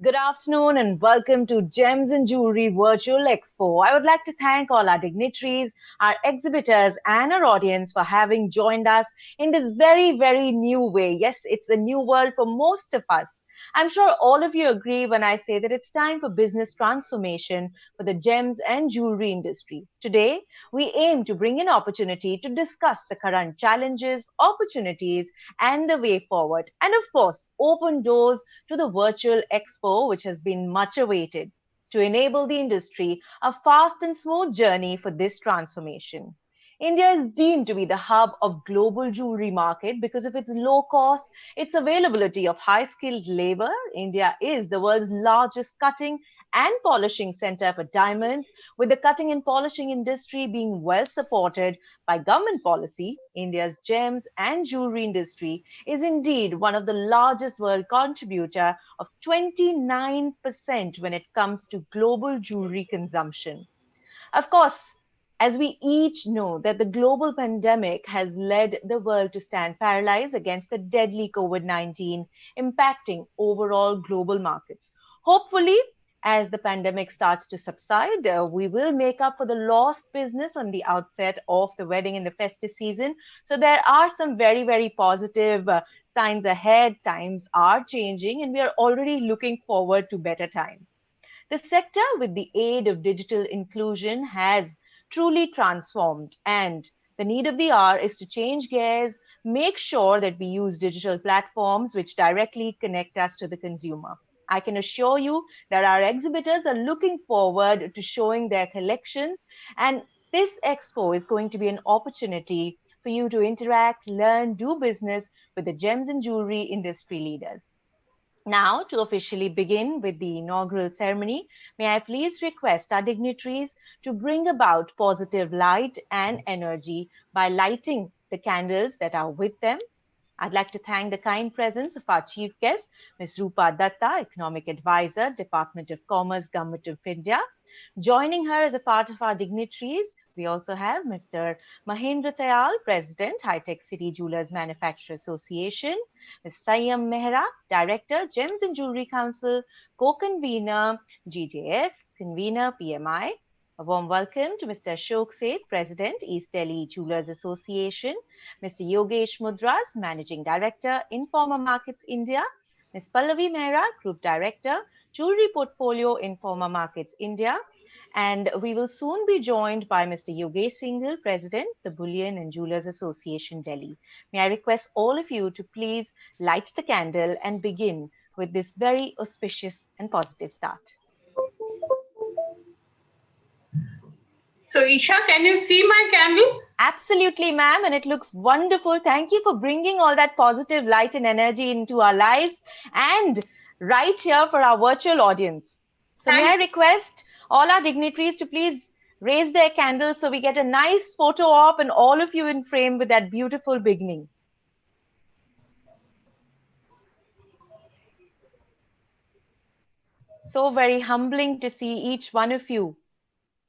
Good afternoon and welcome to Gems and Jewelry Virtual Expo. I would like to thank all our dignitaries, our exhibitors, and our audience for having joined us in this very, very new way. Yes, it's a new world for most of us. I'm sure all of you agree when I say that it's time for business transformation for the gems and jewelry industry. Today, we aim to bring in opportunity to discuss the current challenges, opportunities, and the way forward. And of course, open doors to the virtual expo, which has been much awaited, to enable the industry a fast and smooth journey for this transformation. India is deemed to be the hub of global jewelry market because of its low cost, its availability of high skilled labor. India is the world's largest cutting and polishing center for diamonds, with the cutting and polishing industry being well supported by government policy. India's gems and jewelry industry is indeed one of the largest world contributor of 29% when it comes to global jewelry consumption. Of course, as we each know that the global pandemic has led the world to stand paralyzed against the deadly COVID-19, impacting overall global markets. Hopefully, as the pandemic starts to subside, we will make up for the lost business on the outset of the wedding and the festive season. So there are some very, very positive signs ahead. Times are changing, and we are already looking forward to better times. The sector, with the aid of digital inclusion, has truly transformed, and the need of the hour is to change gears, make sure that we use digital platforms which directly connect us to the consumer. I can assure you that our exhibitors are looking forward to showing their collections, and this expo is going to be an opportunity for you to interact, learn, do business with the gems and jewelry industry leaders. Now, to officially begin with the inaugural ceremony, may I please request our dignitaries to bring about positive light and energy by lighting the candles that are with them. I'd like to thank the kind presence of our chief guest, Ms. Rupa Datta, Economic Advisor, Department of Commerce, Government of India. Joining her as a part of our dignitaries, we also have Mr. Mahendra Tayal, President, High Tech City Jewelers Manufacturer Association, Ms. Sayyam Mehra, Director, Gems and Jewelry Council, Co-Convener, GJS, Convener, PMI. A warm welcome to Mr. Ashok Seth, President, East Delhi Jewelers Association, Mr. Yogesh Mudras, Managing Director, Informa Markets India, Ms. Pallavi Mehra, Group Director, Jewelry Portfolio, Informa Markets India, and we will soon be joined by Mr. Yogesh Singhal, President, the Bullion and Jewelers Association, Delhi. May I request all of you to please light the candle and begin with this very auspicious and positive start. So, Isha, can you see my candle? Absolutely, ma'am, and it looks wonderful. Thank you for bringing all that positive light and energy into our lives and right here for our virtual audience. So may I request all our dignitaries to please raise their candles so we get a nice photo op and all of you in frame with that beautiful beginning. So very humbling to see each one of you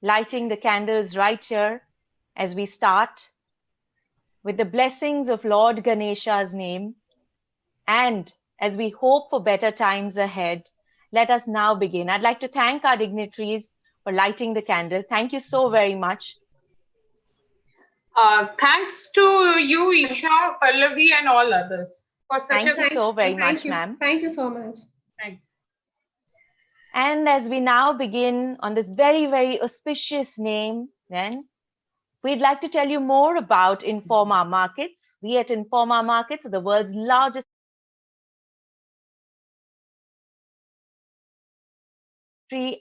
lighting the candles right here as we start with the blessings of Lord Ganesha's name. And as we hope for better times ahead, let us now begin. I'd like to thank our dignitaries for lighting the candle. Thank you so very much. Thanks to you, Isha, Pallavi, and all others. Thank you so very much, ma'am. Thank you so much. Thank you. And as we now begin on this very, very auspicious name, then we'd like to tell you more about Informa Markets. We at Informa Markets are the world's largest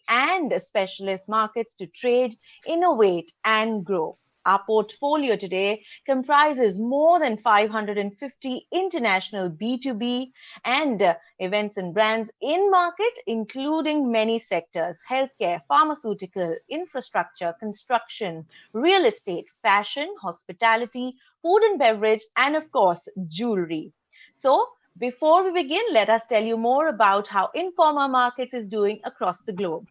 and specialist markets to trade, innovate, and grow. Our portfolio today comprises more than 550 international B2B and events and brands in market, including many sectors: healthcare, pharmaceutical, infrastructure, construction, real estate, fashion, hospitality, food and beverage, and of course, jewelry. So, before we begin, let us tell you more about how Informa Markets is doing across the globe.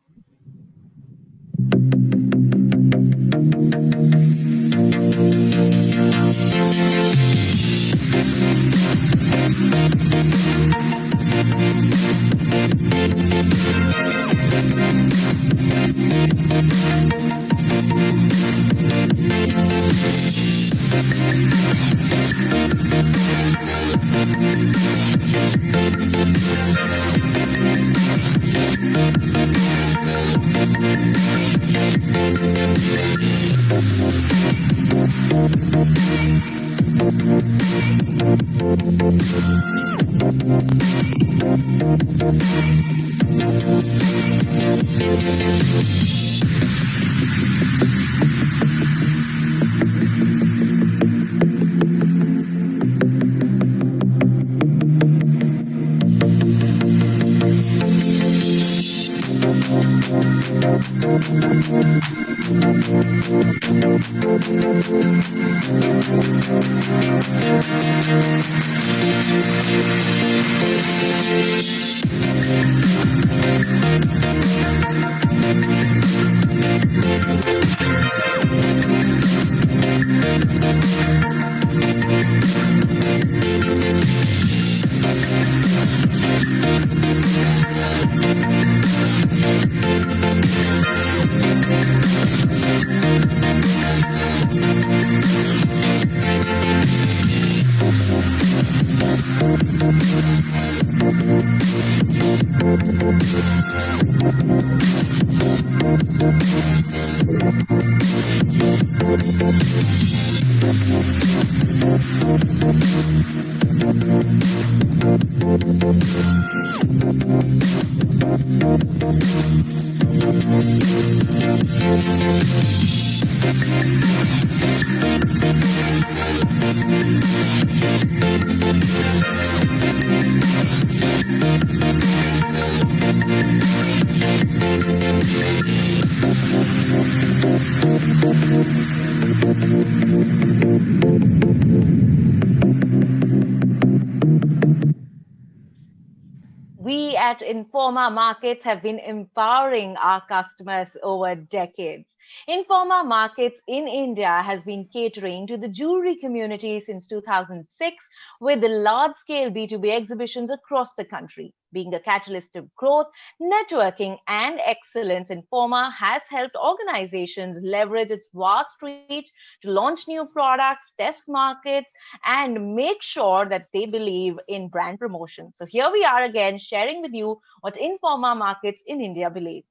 We at Informa Markets have been empowering our customers over decades. Informa Markets in India has been catering to the jewelry community since 2006 with large-scale B2B exhibitions across the country. Being a catalyst of growth, networking, and excellence, Informa has helped organizations leverage its vast reach to launch new products, test markets, and make sure that they believe in brand promotion. So here we are again sharing with you what Informa Markets in India believe.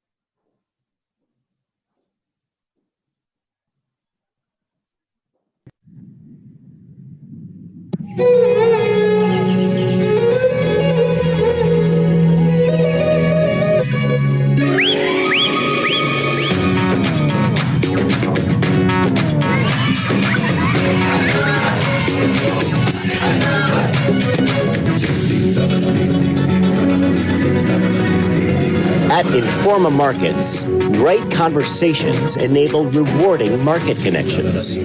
At Informa Markets, right conversations enable rewarding market connections.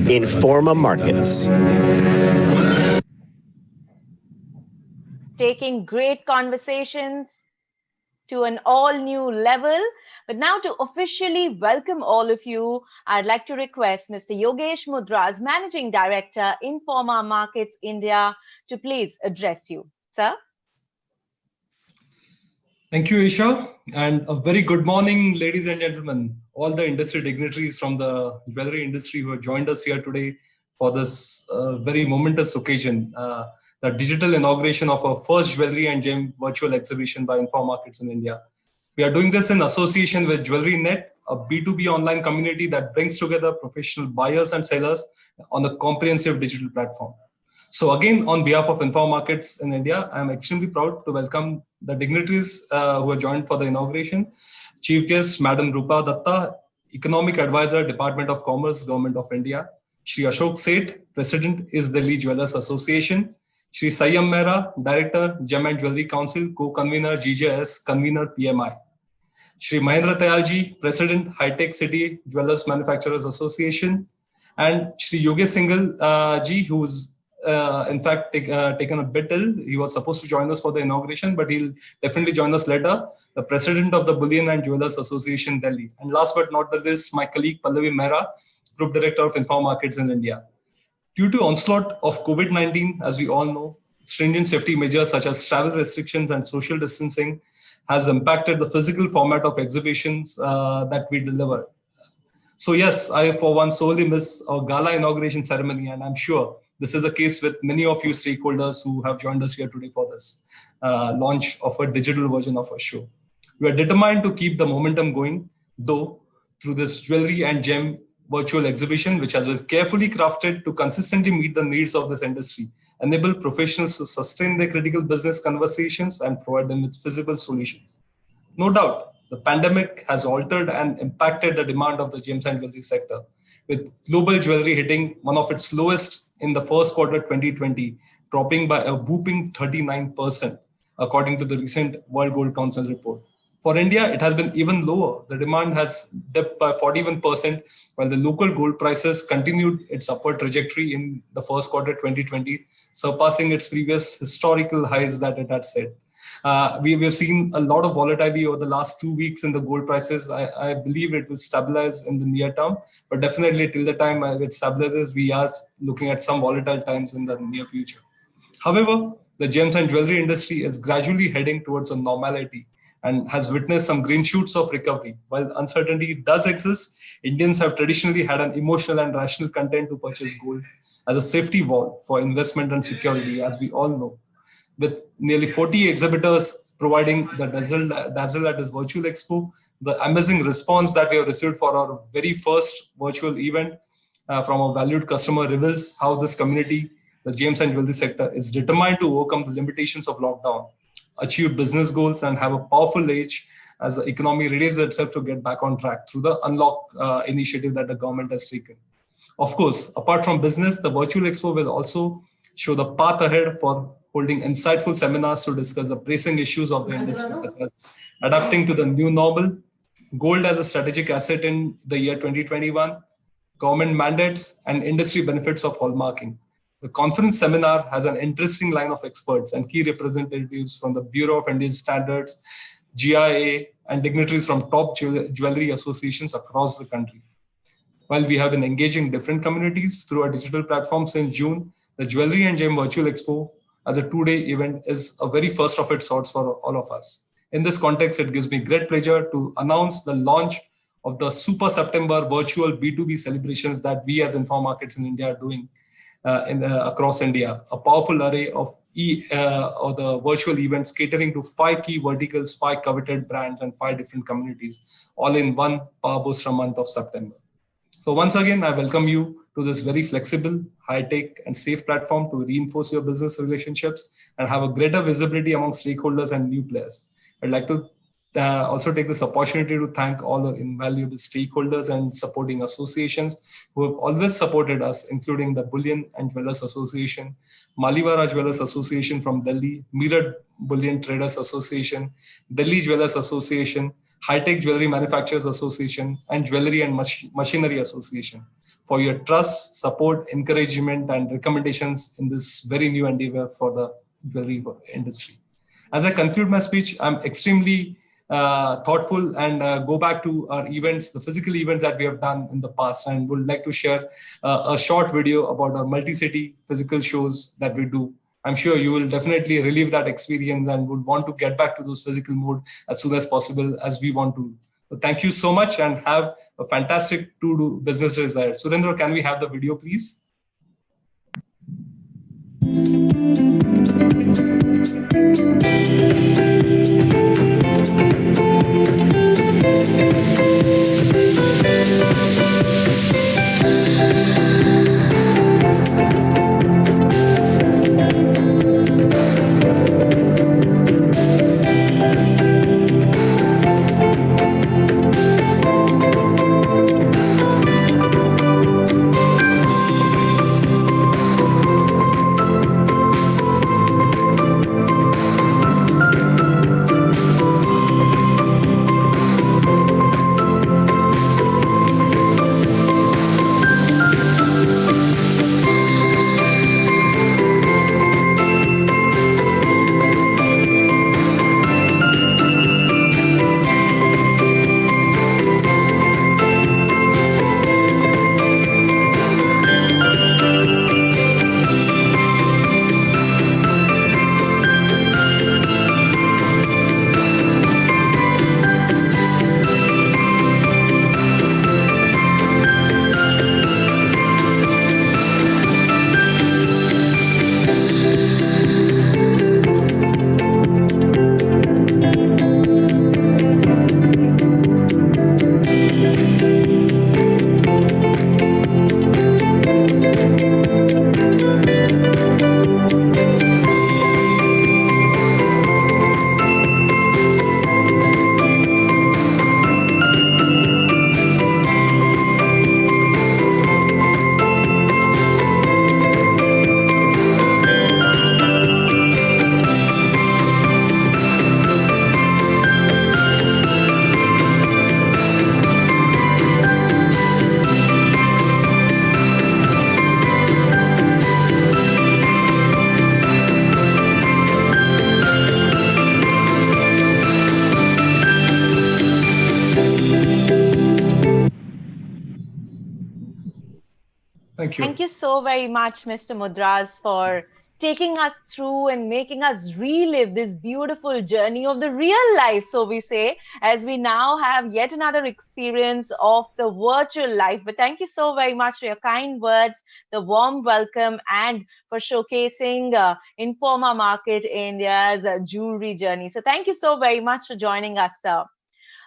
Informa Markets. Taking great conversations to an all new level. But now to officially welcome all of you, I'd like to request Mr. Yogesh Mudras, Managing Director, Informa Markets India, to please address you. Sir? Thank you, Isha, and a very good morning, ladies and gentlemen, all the industry dignitaries from the jewelry industry who have joined us here today for this very momentous occasion, the digital inauguration of our first jewelry and gem virtual exhibition by Informa Markets in India. We are doing this in association with Jewelry Net, a B2B online community that brings together professional buyers and sellers on a comprehensive digital platform. So again, on behalf of Informa Markets in India, I am extremely proud to welcome the dignitaries who have joined for the inauguration. Chief guest, Madam Rupa Datta, Economic Advisor, Department of Commerce, Government of India. Shri Ashok Seth, President, Is Delhi Jewellers Association. Shri Sayyam Mehra, Director, Gem and Jewelry Council, Co-Convener, GJS, Convener, PMI. Shri Mahendra Tayalji, President, High Tech City Jewellers Manufacturers Association. And Shri Yogesh Singhal ji, who's in fact taken a bit ill. He was supposed to join us for the inauguration, but he'll definitely join us later. The President of the Bullion and Jewellers Association, Delhi. And last but not the least, my colleague Pallavi Mehra, Group Director of Informa Markets in India. Due to onslaught of COVID-19, as we all know, stringent safety measures such as travel restrictions and social distancing has impacted the physical format of exhibitions that we deliver. So yes, I for one solely miss our gala inauguration ceremony, and I'm sure this is the case with many of you stakeholders who have joined us here today for this launch of a digital version of our show. We are determined to keep the momentum going, though, through this jewelry and gem virtual exhibition, which has been carefully crafted to consistently meet the needs of this industry enable professionals to sustain their critical business conversations and provide them with feasible solutions. No doubt, the pandemic has altered and impacted the demand of the gems and jewelry sector, with global jewelry hitting one of its lowest in the first quarter 2020, dropping by a whooping 39%, according to the recent World Gold Council report. For India, it has been even lower. The demand has dipped by 41%, while the local gold prices continued its upward trajectory in the first quarter 2020, surpassing its previous historical highs that it had set. We have seen a lot of volatility over the last 2 weeks in the gold prices. I believe it will stabilize in the near term, but definitely till the time it stabilizes, we are looking at some volatile times in the near future. However, the gems and jewelry industry is gradually heading towards a normality and has witnessed some green shoots of recovery. While uncertainty does exist, Indians have traditionally had an emotional and rational content to purchase gold as a safety valve for investment and security, as we all know. With nearly 40 exhibitors providing the dazzle at this virtual expo, the amazing response that we have received for our very first virtual event from a valued customer reveals how this community, the gems and jewelry sector, is determined to overcome the limitations of lockdown, achieve business goals, and have a powerful edge as the economy readies itself to get back on track through the Unlock initiative that the government has taken. Of course, apart from business, the virtual expo will also show the path ahead for holding insightful seminars to discuss the pressing issues of the industry, such as adapting to the new normal, gold as a strategic asset in the year 2021, government mandates, and industry benefits of hallmarking. The conference seminar has an interesting line of experts and key representatives from the Bureau of Indian Standards, GIA, and dignitaries from top jewelry associations across the country. While we have been engaging different communities through our digital platform since June, the Jewelry and Gem Virtual Expo as a 2-day event is a very first of its sorts for all of us. In this context, it gives me great pleasure to announce the launch of the Super September virtual B2B celebrations that we as Inform Markets in India are doing across India. A powerful array of the virtual events catering to 5 key verticals, 5 coveted brands, and 5 different communities, all in one Power Booster month of September. So once again, I welcome you to this very flexible, high-tech, and safe platform to reinforce your business relationships and have a greater visibility among stakeholders and new players. I'd like to also take this opportunity to thank all the invaluable stakeholders and supporting associations who have always supported us, including the Bullion and Jewelers Association, Maliwara Jewelers Association from Delhi, Meerut Bullion Traders Association, Delhi Jewelers Association, High-Tech Jewelry Manufacturers Association, and Jewelry and Machinery Association for your trust, support, encouragement, and recommendations in this very new endeavor for the jewelry industry. As I conclude my speech, I'm extremely thoughtful and go back to our events, the physical events that we have done in the past, and would like to share a short video about our multi-city physical shows that we do. I'm sure you will definitely relive that experience and would want to get back to those physical mode as soon as possible, as we want to. So thank you so much and have a fantastic to-do business desire. Surendra, can we have the video, please? Thank you. Thank you so very much, Mr. Mudras, for taking us through and making us relive this beautiful journey of the real life, so we say, as we now have yet another experience of the virtual life. But thank you so very much for your kind words, the warm welcome, and for showcasing Informa Market India's jewelry journey. So thank you so very much for joining us, sir.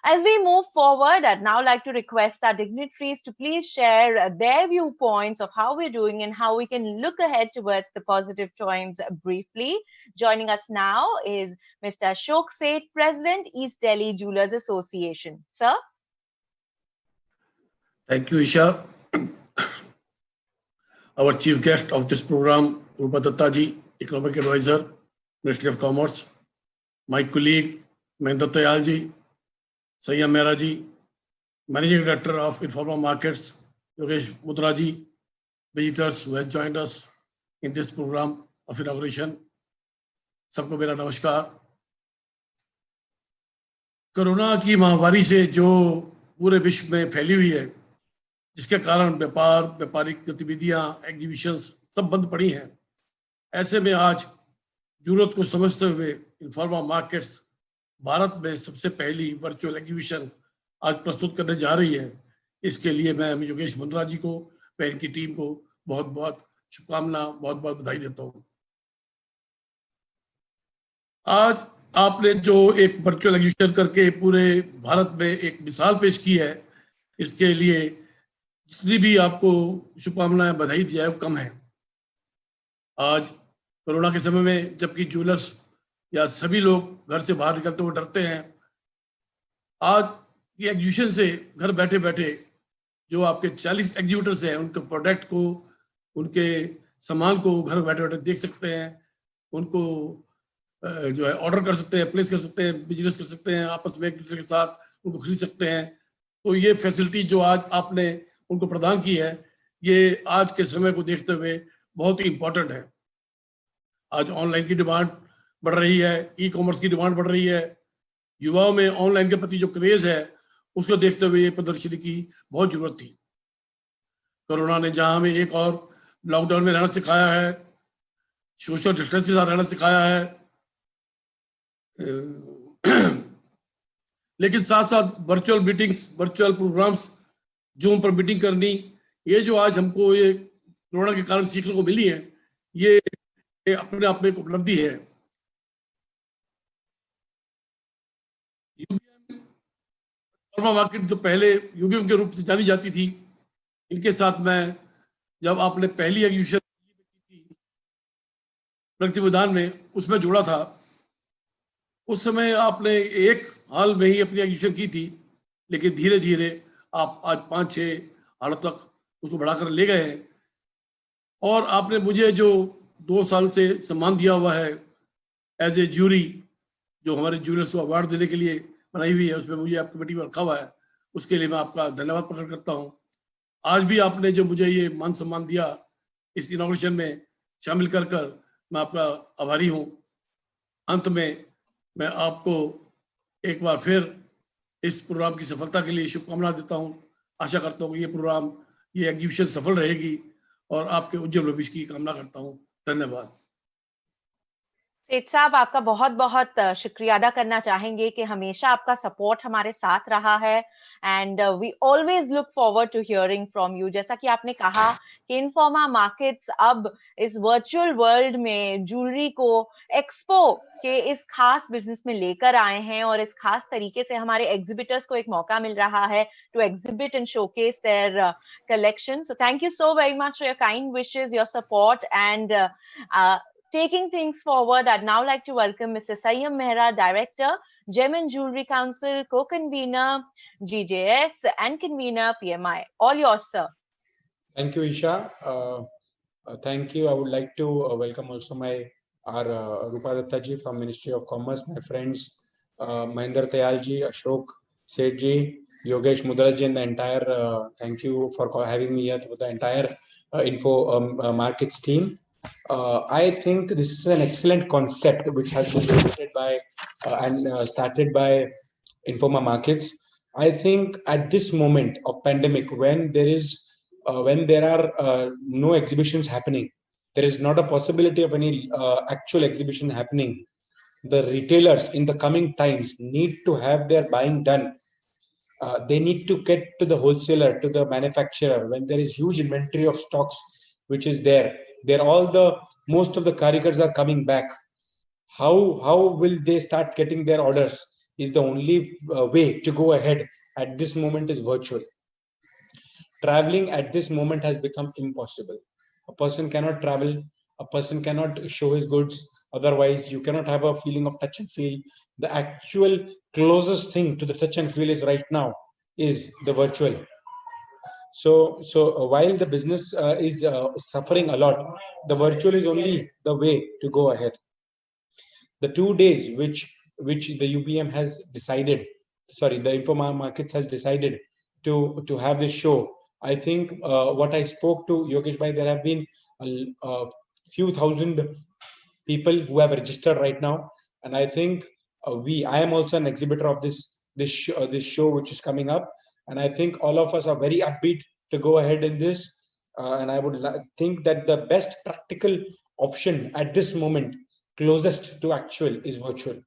As we move forward, I'd now like to request our dignitaries to please share their viewpoints of how we're doing and how we can look ahead towards the positive points briefly. Joining us now is Mr. Ashok Seth, President, East Delhi Jewelers Association. Sir? Thank you, Isha. Our chief guest of this program, Rupa Datta ji, Economic Advisor, Ministry of Commerce. My colleague, Mahendra Tayal ji, Sayyam Mehra ji, Managing Director of Informa Markets, Yogesh Mudra ji, visitors who have joined us in this program of inauguration. सबको मेरा नमस्कार। Corona की महामारी से जो पूरे विश्व में फैली हुई है, जिसके कारण व्यापार, व्यापारिक गतिविधियां, एग्जीबिशंस सब बंद पड़ी हैं, ऐसे में आज जरूरत को समझते हुए इन्फॉर्मा मार्केट्स भारत में सबसे पहली वर्चुअल एग्जीबिशन आज प्रस्तुत करने जा रही है। इसके लिए मैं योगेश मुंद्रा जी को, मैं इनकी टीम को बहुत बहुत शुभकामना, बहुत बहुत बधाई देता हूँ। आज आपने जो एक वर्चुअल एग्जीबिशन करके पूरे भारत में एक मिसाल पेश की है, इसके लिए जितनी भी आपको शुभकामनाएं, बधाई दी जाए, कम है। आज कोरोना के समय में जबकि ज्वेलर्स या सभी लोग घर से बाहर निकलते हुए डरते हैं, आज ये एग्जीबिशन से घर बैठे बैठे जो आपके 40 एग्जीबिटर्स हैं, उनके प्रोडक्ट को, उनके सामान को घर बैठे बैठे देख सकते हैं, उनको जो है ऑर्डर कर सकते हैं, प्लेस कर सकते हैं, बिजनेस कर सकते हैं, आपस में एक दूसरे के साथ उनको खरीद सकते हैं। तो ये फैसिलिटी जो आज आपने उनको प्रदान की है, ये आज के समय को देखते हुए बहुत ही इम्पोर्टेंट है। आज ऑनलाइन की डिमांड बढ़ रही है, ई कॉमर्स की डिमांड बढ़ रही है, युवाओं में ऑनलाइन के प्रति जो क्रेज है उसको देखते हुए ये प्रदर्शनी की बहुत जरूरत थी। कोरोना ने जहां हमें एक और लॉकडाउन में रहना सिखाया है, सोशल डिस्टेंस के साथ रहना सिखाया है, लेकिन साथ साथ virtual meetings, virtual programs, Zoom पर मीटिंग करनी, ये जो आज हमको ये कोरोना के कारण सीखने को मिली है, ये अपने आप में एक उपलब्धि है। यूबीएम मार्केट जो पहले यूबीएम के रूप से जानी जाती थी, इनके साथ मैं जब आपने पहली एग्जीबिशन प्रगति मैदान में उसमें जुड़ा था, उस समय आपने एक हाल में ही अपनी एग्जीबिशन की थी, लेकिन धीरे धीरे आप आज 5-6 हालों तक उसको बढ़ाकर ले गए हैं। और आपने मुझे जो 2 साल से सम्मान दिया हुआ है एज ए ज्यूरी, जो हमारे ज्यूलर्स को अवार्ड देने के लिए बनाई हुई है, उसमें मुझे आप कमेटी में रखा हुआ है, उसके लिए मैं आपका धन्यवाद प्रकट करता हूँ। आज भी आपने जो मुझे ये मान सम्मान दिया इस इनॉग्रेशन में शामिल कर मैं आपका आभारी हूँ। अंत में मैं आपको एक बार फिर इस प्रोग्राम की सफलता के लिए शुभकामना देता हूँ। आशा करता हूँ कि ये प्रोग्राम, ये एग्जीबिशन सफल रहेगी और आपके उज्जवल भविष्य की कामना करता हूँ। धन्यवाद। सेठ साहब, आपका बहुत बहुत शुक्रिया अदा करना चाहेंगे कि हमेशा आपका सपोर्ट हमारे साथ रहा है and we always look forward to hearing from you. जैसा कि आपने कहा कि इन्फॉर्मा मार्केट्स अब इस वर्चुअल वर्ल्ड में ज्वेलरी को एक्सपो के इस खास बिजनेस में लेकर आए हैं और इस खास तरीके से हमारे एग्जिबिटर्स को एक मौका मिल रहा है to exhibit and showcase their collection. So thank you so very much for your kind wishes, your support and taking things forward, I'd now like to welcome Mr. Sayyam Mehra, Director, Gem and Jewelry Council, Co-Convener, GJS, and Convener, PMI. All yours, sir. Thank you, Isha. Thank you. I would like to welcome also our Rupa Datta ji from Ministry of Commerce, my friends, Mahendra Tayal ji, Ashok Seth ji, Yogesh Mudra ji, and the entire, thank you for having me here, for the entire Info Markets team. I think this is an excellent concept which has been created by and started by Informa Markets. I think at this moment of pandemic, when there is when there are no exhibitions happening, there is not a possibility of any actual exhibition happening. The retailers in the coming times need to have their buying done. They need to get to the wholesaler, to the manufacturer, when there is huge inventory of stocks which is there. Most of the karigars are coming back. How will they start getting their orders? Is the only way to go ahead at this moment is virtual. Traveling at this moment has become impossible. A person cannot travel, a person cannot show his goods, otherwise you cannot have a feeling of touch and feel. The actual closest thing to the touch and feel is right now is the virtual. So while the business is suffering a lot, the virtual is only the way to go ahead. The 2 days which the UBM has decided, the Informa Markets has decided to have this show. I think what I spoke to Yogesh Bhai, there have been a few thousand people who have registered right now, and I think I am also an exhibitor of this show which is coming up, and I think all of us are very upbeat to go ahead in this, and I would think that the best practical option at this moment, closest to actual, is virtual.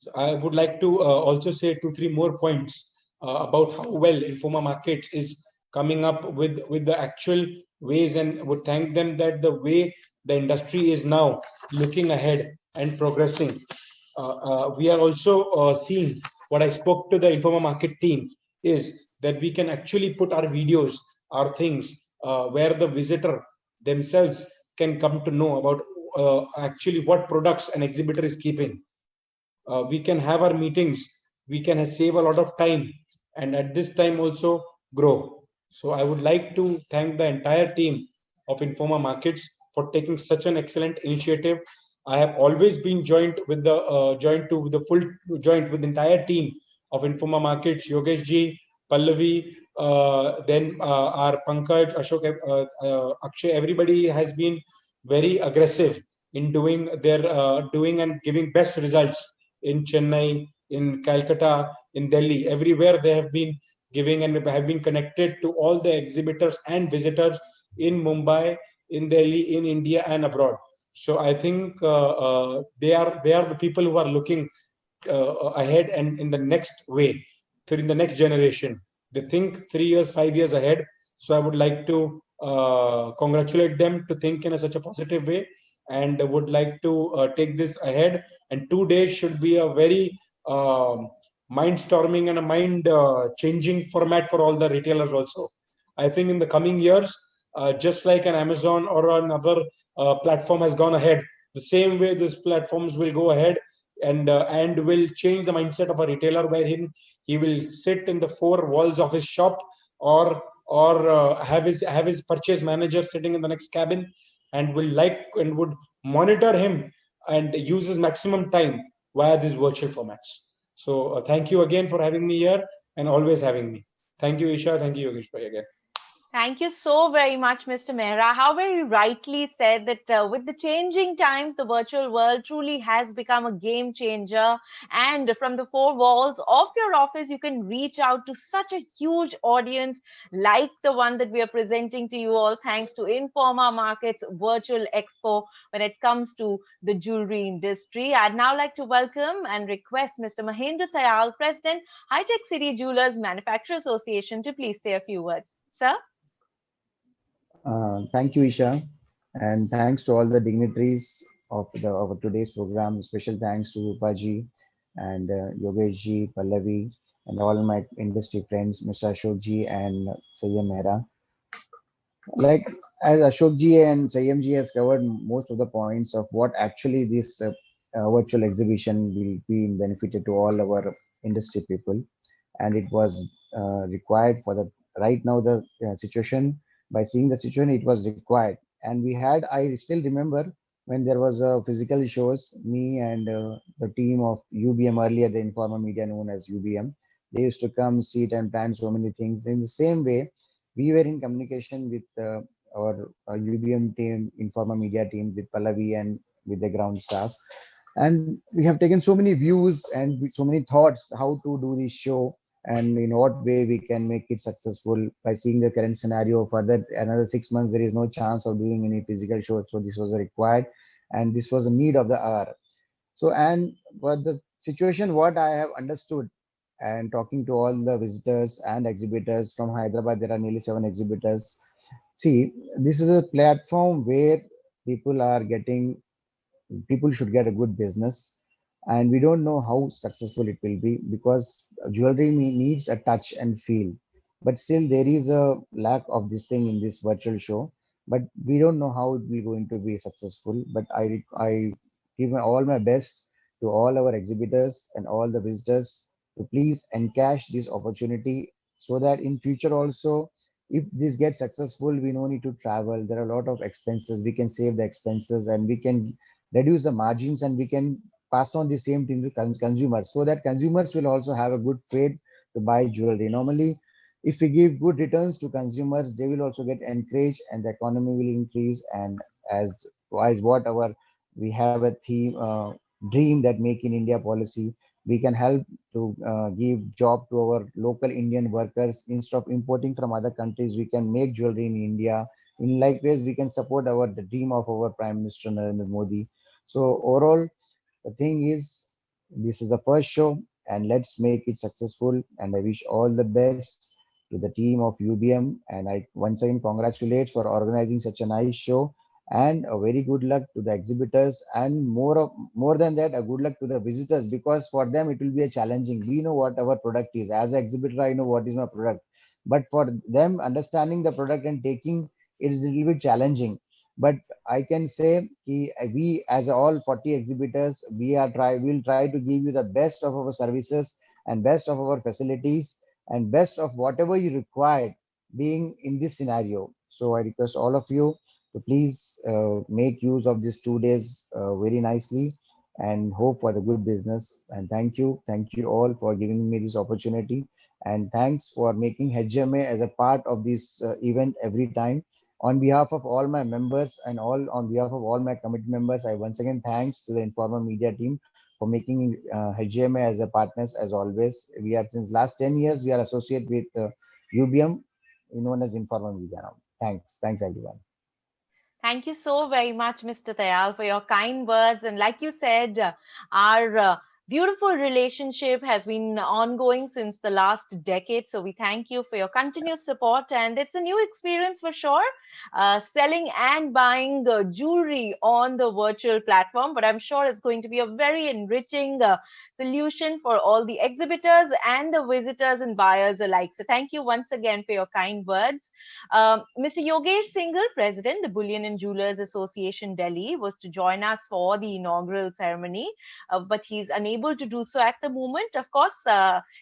So I would like to also say 2-3 more points about how well Informa Markets is coming up with the actual ways, and would thank them that the way the industry is now looking ahead and progressing. We are also seeing, what I spoke to the Informa Market team is that we can actually put our videos, our things, where the visitor themselves can come to know about actually what products an exhibitor is keeping. We can have our meetings, we can save a lot of time, and at this time also grow. So I would like to thank the entire team of Informa Markets for taking such an excellent initiative. I have always been joined with the with the entire team of Informa Markets, Yogesh ji, Pallavi, then our Pankaj, Ashok, Akshay. Everybody has been very aggressive in doing and giving best results in Chennai, in Calcutta, in Delhi. Everywhere they have been giving and have been connected to all the exhibitors and visitors in Mumbai, in Delhi, in India and abroad. So I think they are the people who are looking ahead and in the next way, in the next generation. They think 3 years, 5 years ahead. So I would like to congratulate them to think in such a positive way, and would like to take this ahead. And 2 days should be a very mind-storming and a mind-changing format for all the retailers also. I think in the coming years, just like an Amazon or another platform has gone ahead, the same way these platforms will go ahead and will change the mindset of a retailer, wherein he will sit in the 4 walls of his shop, or have his purchase manager sitting in the next cabin, and would monitor him and use his maximum time via these virtual formats. So thank you again for having me here and always having me. Thank you, Isha. Thank you, Yogesh Bhai, again. Thank you so very much, Mr. Mehra. How very rightly said that with the changing times, the virtual world truly has become a game changer. And from the 4 walls of your office, you can reach out to such a huge audience like the one that we are presenting to you all, thanks to Informa Markets Virtual Expo when it comes to the jewelry industry. I'd now like to welcome and request Mr. Mahendra Tayal, President, High Tech City Jewelers Manufacturer Association, to please say a few words. Sir? Thank you, Isha, and thanks to all the dignitaries of today's program. Special thanks to Rupaji and Yogesh ji, Pallavi, and all my industry friends, Mr. Ashok ji and Sayyam Mehra. Like as Ashok ji and Sayyam ji has covered most of the points of what actually this virtual exhibition will be benefited to all our industry people, and it was required for the right now the situation. By seeing the situation, it was required, and I still remember when there was a physical shows, me and the team of UBM, earlier the Informa Media known as UBM, they used to come, sit and plan so many things. In the same way, we were in communication with our UBM team, Informa Media team, with Pallavi and with the ground staff. And we have taken so many views and so many thoughts how to do this show and in what way we can make it successful. By seeing the current scenario, further another 6 months, there is no chance of doing any physical show. So this was required, and this was a need of the hour. So, and but the situation, what I have understood, and talking to all the visitors and exhibitors from Hyderabad, there are nearly 7 exhibitors. See, this is a platform where people are getting, people should get a good business, and we don't know how successful it will be because jewelry needs a touch and feel, but still there is a lack of this thing in this virtual show, but we don't know how it will going to be successful. But I give all my best to all our exhibitors and all the visitors to please encash this opportunity, so that in future also, if this gets successful, we no need to travel. There are a lot of expenses, we can save the expenses, and we can reduce the margins, and we can pass on the same thing to consumers, so that consumers will also have a good faith to buy jewelry. Normally, if we give good returns to consumers, they will also get encouraged and the economy will increase. And as what our, we have a theme, dream, that make in India policy, we can help to give job to our local Indian workers. Instead of importing from other countries, we can make jewelry in India. In likewise, we can support our, the dream of our Prime Minister Narendra Modi. So overall, the thing is, this is the first show, and let's make it successful. And I wish all the best to the team of UBM. And I once again congratulate for organizing such a nice show. And a very good luck to the exhibitors, and more than that, a good luck to the visitors, because for them it will be a challenging. We know what our product is. As an exhibitor, I know what is my product, but for them, understanding the product and taking it is a little bit challenging. But I can say we as all 40 exhibitors, we'll try to give you the best of our services and best of our facilities and best of whatever you require being in this scenario. So I request all of you to please make use of these 2 days very nicely, and hope for the good business. And thank you all for giving me this opportunity. And thanks for making HMA as a part of this event every time. On behalf of all my members and all on behalf of all my committee members, I once again thanks to the Informa Media team for making HGMA as a partners as always. We are since last 10 years, we are associated with UBM, known as Informa Media now. Thanks everyone. Thank you so very much, Mr. Tayal, for your kind words. And like you said, our beautiful relationship has been ongoing since the last decade. So we thank you for your continuous support. And it's a new experience for sure, selling and buying jewelry on the virtual platform. But I'm sure it's going to be a very enriching solution for all the exhibitors and the visitors and buyers alike. So thank you once again for your kind words. Mr. Yogesh Singhal, President, the Bullion and Jewelers Association, Delhi, was to join us for the inaugural ceremony, but he's unable to do so at the moment. Of course,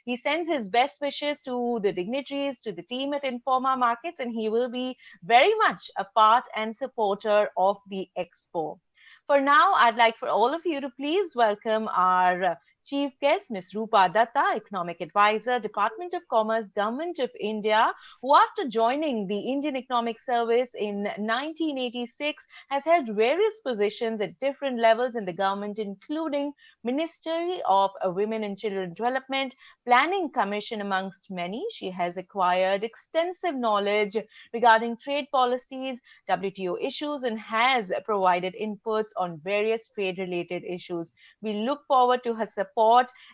he sends his best wishes to the dignitaries, to the team at Informa Markets, and he will be very much a part and supporter of the expo. For now, I'd like for all of you to please welcome our chief guest, Ms. Rupa Datta, Economic Advisor, Department of Commerce, Government of India, who after joining the Indian Economic Service in 1986 has held various positions at different levels in the government, including Ministry of Women and Children Development, Planning Commission, amongst many. She has acquired extensive knowledge regarding trade policies, WTO issues, and has provided inputs on various trade-related issues. We look forward to her support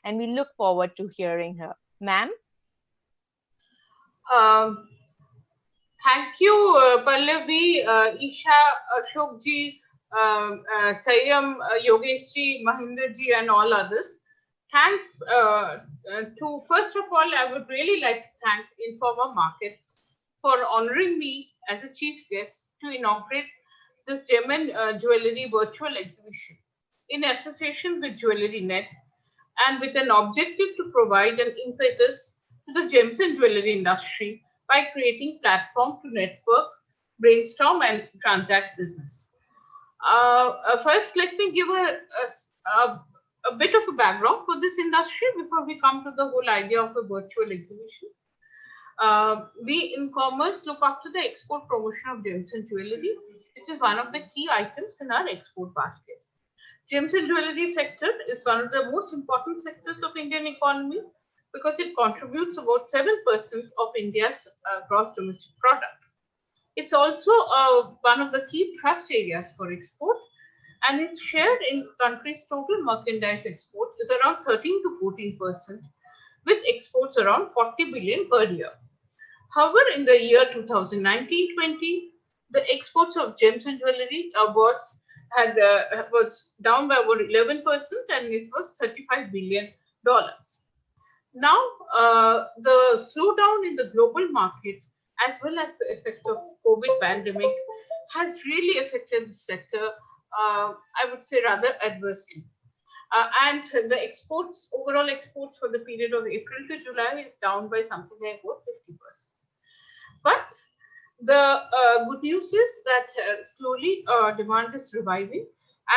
and we look forward to hearing her. Ma'am? Thank you, Pallavi, Isha, Ashokji, Sayam, Yogeshji, Mahinderji, and all others. Thanks to, first of all, I would really like to thank Informa Markets for honoring me as a chief guest to inaugurate this gem and jewelry virtual exhibition in association with Jewelry Net, and with an objective to provide an impetus to the gems and jewelry industry by creating platform to network, brainstorm, and transact business. First, let me give a bit of a background for this industry before we come to the whole idea of a virtual exhibition. We in commerce look after the export promotion of gems and jewelry, which is one of the key items in our export basket. Gems and jewelry sector is one of the most important sectors of Indian economy, because it contributes about 7% of India's gross domestic product. It's also one of the key thrust areas for export, and its share in country's total merchandise export is around 13 to 14%, with exports around 40 billion per year. However, in the year 2019-20, the exports of gems and jewelry was down by about 11%, and it was $35 billion. Now, the slowdown in the global market, as well as the effect of COVID pandemic, has really affected the sector, I would say, rather adversely. And the exports, overall exports for the period of April to July is down by something like about 50%. But the good news is that slowly demand is reviving,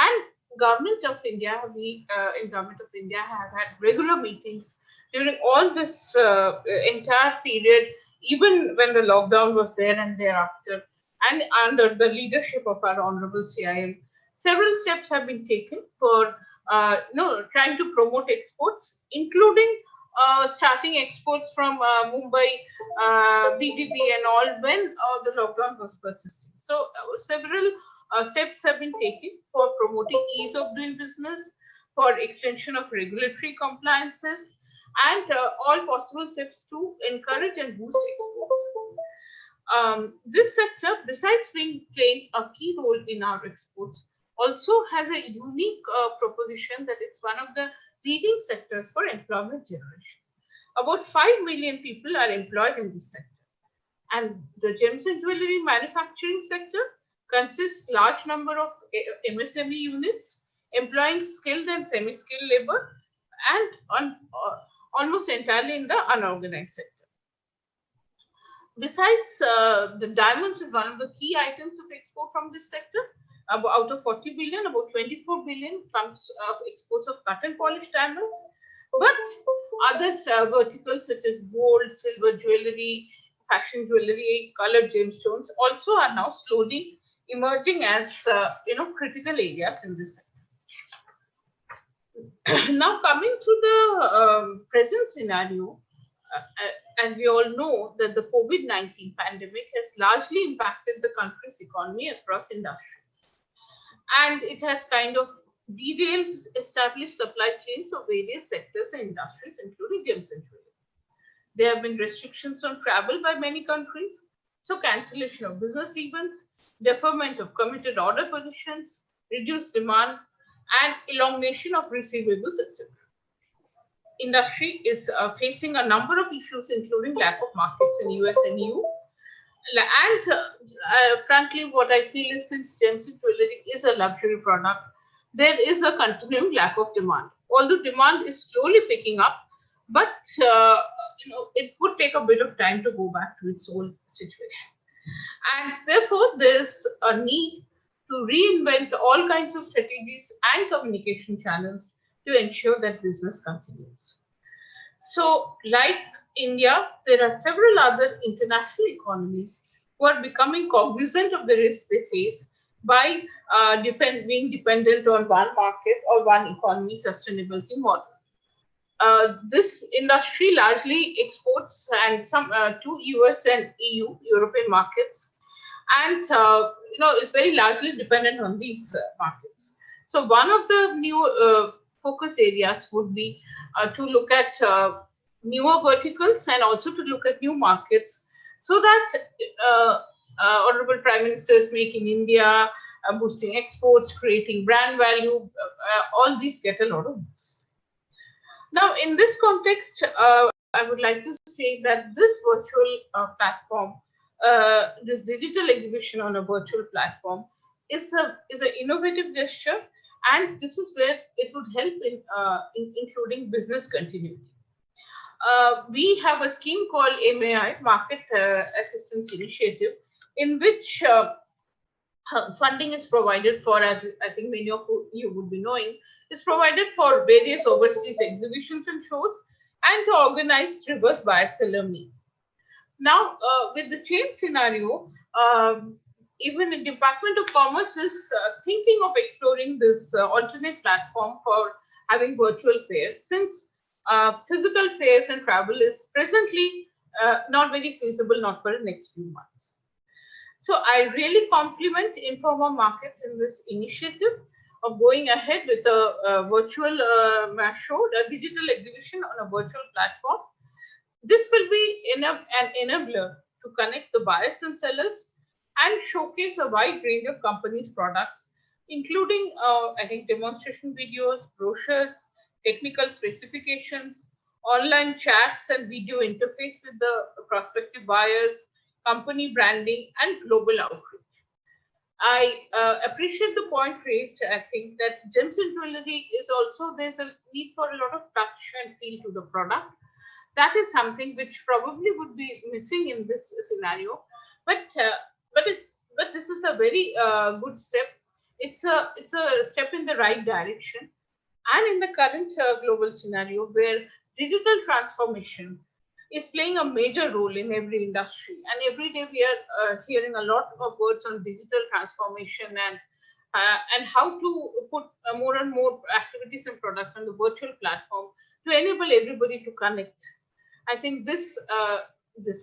and Government of India, in Government of India have had regular meetings during all this entire period, even when the lockdown was there and thereafter, and under the leadership of our Honorable CIM. Several steps have been taken for trying to promote exports, including starting exports from Mumbai, BDP and all when the lockdown was persisting. So several steps have been taken for promoting ease of doing business, for extension of regulatory compliances, and all possible steps to encourage and boost exports. This sector, besides playing a key role in our exports, also has a unique proposition that it's one of the leading sectors for employment generation. About 5 million people are employed in this sector. And the gems and jewelry manufacturing sector consists large number of MSME units employing skilled and semi-skilled labor, and almost entirely in the unorganized sector. Besides, the diamonds is one of the key items of export from this sector. Out of 40 billion, about 24 billion comes of exports of cut and polished diamonds. But other verticals such as gold, silver jewelry, fashion jewelry, colored gemstones also are now slowly emerging as critical areas in this sector. Now coming to the present scenario, as we all know that the COVID-19 pandemic has largely impacted the country's economy across industries. And it has kind of derailed established supply chains of various sectors and industries, including gems and jewelry. There have been restrictions on travel by many countries, so cancellation of business events, deferment of committed order positions, reduced demand, and elongation of receivables, etc. Industry is facing a number of issues, including lack of markets in US and EU. And frankly, what I feel is, since gems and jewelry is a luxury product, there is a continuing lack of demand. Although demand is slowly picking up, but it would take a bit of time to go back to its old situation. And therefore, there's a need to reinvent all kinds of strategies and communication channels to ensure that business continues. So, like India, there are several other international economies who are becoming cognizant of the risks they face by being dependent on one market or one economy sustainability model. This industry largely exports and some to US and EU, European markets, and is very largely dependent on these markets. So one of the new focus areas would be to look at newer verticals and also to look at new markets, so that Honorable Prime Minister is making India, boosting exports, creating brand value, all these get a lot of boost. Now, in this context, I would like to say that this virtual platform, this digital exhibition on a virtual platform, is an innovative gesture, and this is where it would help in including business continuity. We have a scheme called MAI, Market Assistance Initiative, in which funding is provided for, as I think many of you would be knowing, is provided for various overseas exhibitions and shows, and to organize reverse buyer-seller meets. Now, with the change scenario, even the Department of Commerce is thinking of exploring this alternate platform for having virtual fairs, since physical fairs and travel is presently not very feasible, not for the next few months. So I really compliment Informa Markets in this initiative of going ahead with a virtual show, a digital exhibition on a virtual platform. This will be an enabler to connect the buyers and sellers and showcase a wide range of companies' products, including, I think, demonstration videos, brochures, technical specifications, online chats and video interface with the prospective buyers, company branding, and global outreach. I appreciate the point raised. I think that gems and jewelry is also, there's a need for a lot of touch and feel to the product. That is something which probably would be missing in this scenario. But this is a very good step. It's a step in the right direction. And in the current global scenario where digital transformation is playing a major role in every industry, and every day we are hearing a lot of words on digital transformation and how to put more and more activities and products on the virtual platform to enable everybody to connect. I think this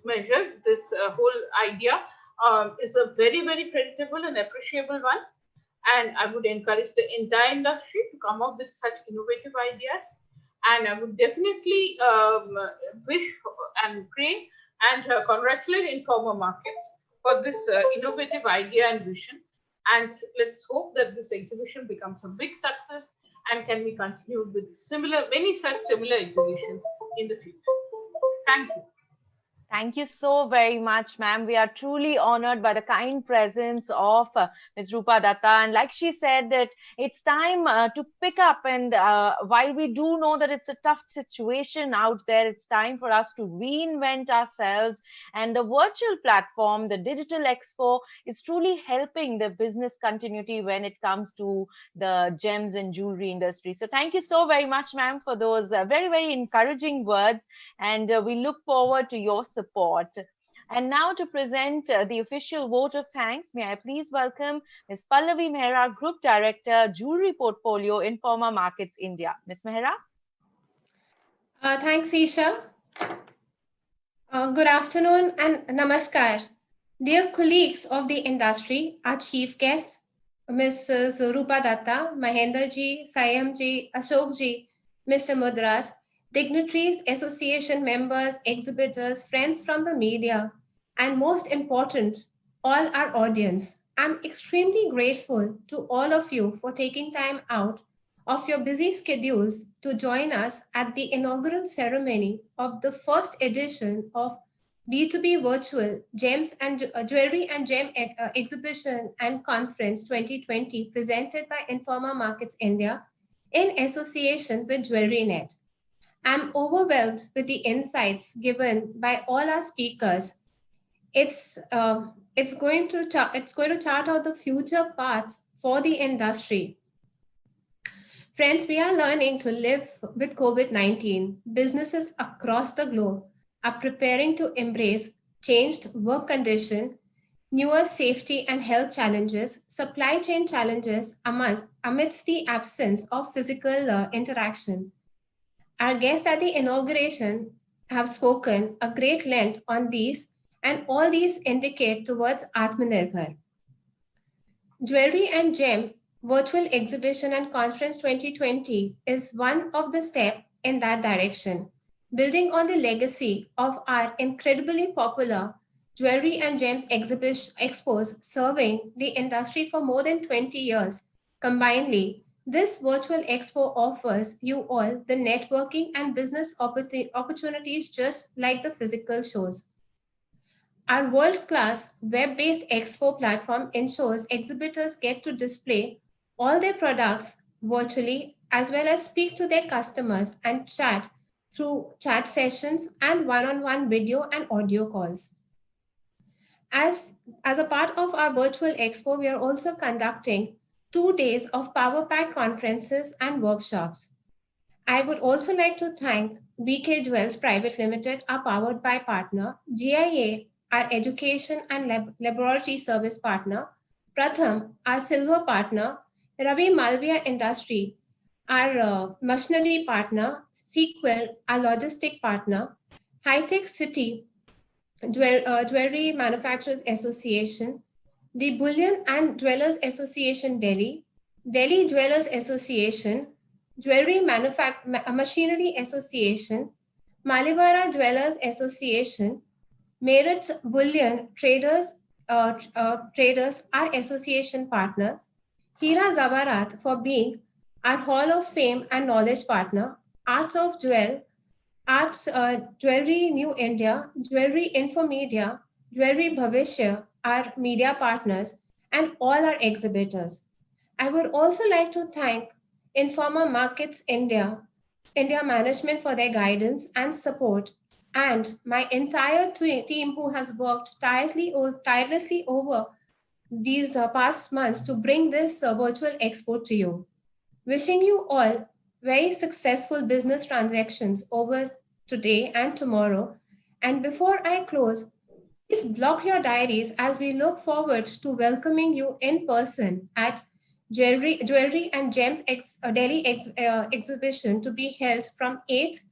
measure, this whole idea is a very, very creditable and appreciable one. And I would encourage the entire industry to come up with such innovative ideas. And I would definitely wish and pray and congratulate Informa Markets for this innovative idea and vision. And let's hope that this exhibition becomes a big success and can be continued with many such similar exhibitions in the future. Thank you. Thank you so very much, ma'am. We are truly honored by the kind presence of Ms. Rupa Datta. And like she said, that it's time to pick up. And while we do know that it's a tough situation out there, it's time for us to reinvent ourselves. And the virtual platform, the Digital Expo, is truly helping the business continuity when it comes to the gems and jewelry industry. So thank you so very much, ma'am, for those very, very encouraging words. And we look forward to your support. And now to present the official vote of thanks, may I please welcome Ms. Pallavi Mehra, Group Director, Jewelry Portfolio, Informa Markets India. Ms. Mehra? Thanks, Isha. Good afternoon and namaskar. Dear colleagues of the industry, our chief guests, Mrs. Rupa Datta, Mahendra ji, Sayam ji, Ashok ji, Mr. Mudras, dignitaries, association members, exhibitors, friends from the media, and most important, all our audience. I'm extremely grateful to all of you for taking time out of your busy schedules to join us at the inaugural ceremony of the first edition of B2B Virtual Gems and Jewelry and Gem Exhibition and Conference 2020 presented by Informa Markets India in association with JewelryNet. I'm overwhelmed with the insights given by all our speakers. It's going to chart out the future paths for the industry. Friends, we are learning to live with COVID-19. Businesses across the globe are preparing to embrace changed work conditions, newer safety and health challenges, supply chain challenges amidst the absence of physical interaction. Our guests at the inauguration have spoken a great length on these, and all these indicate towards Atmanirbhar. Jewelry and Gem Virtual Exhibition and Conference 2020 is one of the steps in that direction, building on the legacy of our incredibly popular Jewelry and Gems expos serving the industry for more than 20 years. Combinedly, this virtual expo offers you all the networking and business opportunities just like the physical shows. Our world-class web-based expo platform ensures exhibitors get to display all their products virtually as well as speak to their customers and chat through chat sessions and one-on-one video and audio calls. As a part of our virtual expo, we are also conducting 2 days of Power Pack conferences and workshops. I would also like to thank BK Jewels Private Limited, our powered by partner, GIA, our education and laboratory service partner, Pratham, our silver partner, Ravi Malviya Industry, our machinery partner, Sequel, our logistic partner, High Tech City, Jewelry Manufacturers Association, the Bullion and Dwellers Association Delhi, Delhi Jewelers Association, Machinery Association, Malibara Dwellers Association, Meerut Bullion Traders are association partners, Hira Zavarat for being our Hall of Fame and Knowledge partner, Arts of Arts, Jewelry New India, Jewelry Infomedia, Jewelry Bhavishya, our media partners, and all our exhibitors. I would also like to thank Informa Markets India management for their guidance and support, and my entire team who has worked tirelessly over these past months to bring this virtual expo to you. Wishing you all very successful business transactions over today and tomorrow. And before I close, please block your diaries as we look forward to welcoming you in person at Jewelry and Gems Delhi exhibition to be held from 8th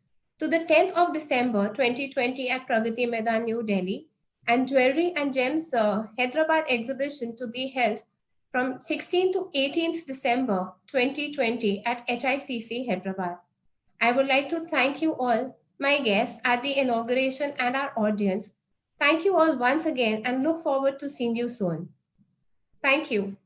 to the 10th of December 2020 at Pragati Maidan, New Delhi, and Jewelry and Gems Hyderabad exhibition to be held from 16th to 18th December 2020 at HICC Hyderabad. I would like to thank you all, my guests at the inauguration and our audience. Thank you all once again and look forward to seeing you soon. Thank you.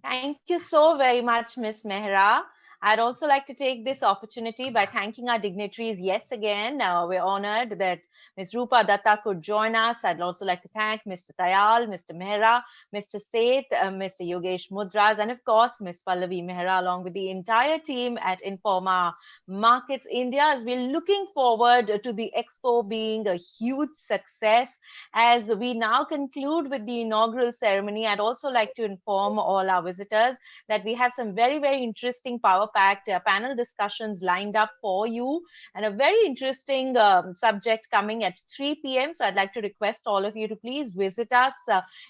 Thank you so very much, Ms. Mehra. I'd also like to take this opportunity by thanking our dignitaries yes again. We're honored that Ms. Rupa Datta could join us. I'd also like to thank Mr. Tayal, Mr. Mehra, Mr. Seth, Mr. Yogesh Mudras, and of course, Ms. Pallavi Mehra, along with the entire team at Informa Markets India, as we're looking forward to the expo being a huge success. As we now conclude with the inaugural ceremony, I'd also like to inform all our visitors that we have some very, very interesting power-packed panel discussions lined up for you, and a very interesting subject coming at 3 p.m. So I'd like to request all of you to please visit us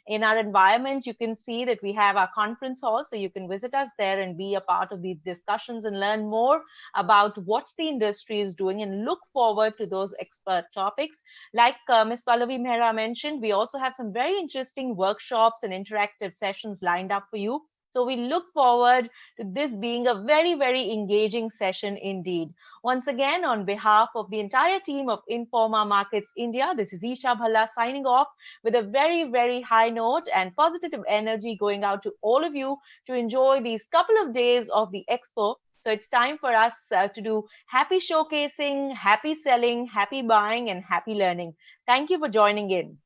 in our environment. You can see that we have our conference hall, so you can visit us there and be a part of these discussions and learn more about what the industry is doing and look forward to those expert topics. Like Ms. Pallavi Mehra mentioned, we also have some very interesting workshops and interactive sessions lined up for you. So we look forward to this being a very, very engaging session indeed. Once again, on behalf of the entire team of Informa Markets India, this is Isha Bhalla signing off with a very, very high note and positive energy going out to all of you to enjoy these couple of days of the expo. So it's time for us to do happy showcasing, happy selling, happy buying, and happy learning. Thank you for joining in.